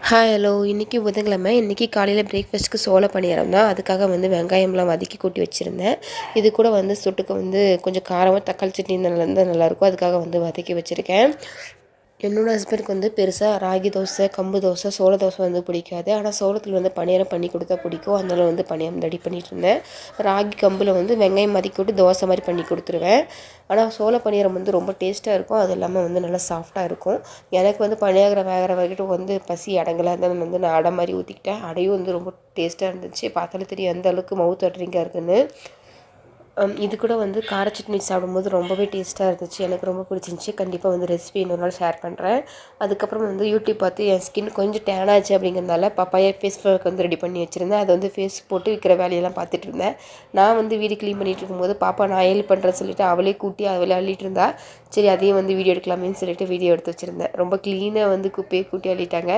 Hi hello இன்றைக்கி புதன்கிழமை. இன்றைக்கி காலையில் பிரேக்ஃபாஸ்ட்டுக்கு சோள பணியாரம் தான். அதுக்காக வெங்காயம்லாம் வதக்கி கூட்டி வச்சுருந்தேன். இது கூட தொட்டுக்க கொஞ்சம் காரமாக தக்காளி சட்னி நல்லாயிருக்கும். அதுக்காக வதக்கி வச்சுருக்கேன். என்னோடய ஹஸ்பண்டுக்கு பெருசாக ராகி தோசை, கம்பு தோசை, சோள தோசை பிடிக்காது. ஆனால் சோளத்தில் பணியாரம் பண்ணி கொடுத்தா பிடிக்கும். அதனால் பணியாரம் ரெடி பண்ணிகிட்டு இருந்தேன். ராகி கம்பில் வெங்காயம் வதக்கி விட்டு தோசை மாதிரி பண்ணி கொடுத்துருவேன். ஆனால் சோள பணியாரம் ரொம்ப டேஸ்ட்டாக இருக்கும். அது இல்லாமல் நல்லா சாஃப்டாக இருக்கும். எனக்கு பணியாரம் வேகிற வரைக்கும் பசி அடங்கலை. அதனால் நான் அடை மாதிரி ஊற்றிக்கிட்டேன். அடையும் ரொம்ப டேஸ்ட்டாக இருந்துச்சு. பார்த்தாலே தெரியும் எந்த அளவுக்கு மவுத் வாட்டரிங்காக இருக்குன்னு. இது கூட கார சட்னி சாப்பிடும்போது ரொம்பவே டேஸ்ட்டாக இருந்துச்சு. எனக்கு ரொம்ப பிடிச்சிருந்துச்சி. கண்டிப்பாக ரெசிபி இன்னொரு நாள் ஷேர் பண்ணுறேன். அதுக்கப்புறம் யூடியூப் பார்த்து என் ஸ்கின் கொஞ்சம் டேன் ஆச்சு அப்படிங்கிறதுனால பப்பாயா ஃபேஸ் பேக் ரெடி பண்ணி வச்சுருந்தேன். அதை ஃபேஸ் போட்டு விற்கிற வேலையெல்லாம் பார்த்துட்டு இருந்தேன். நான் வீடு க்ளீன் பண்ணிகிட்டு இருக்கும்போது பாப்பா நான் ஹெல்ப் பண்ணுறேன்னு சொல்லிட்டு அவளே கூட்டி அவளே அள்ளிட்டு இருந்தா. சரி அதையும் வீடியோ எடுக்கலாமேன்னு சொல்லிட்டு வீடியோ எடுத்து வச்சுருந்தேன். ரொம்ப க்ளீனாக குப்பையை கூட்டி அள்ளிட்டாங்க.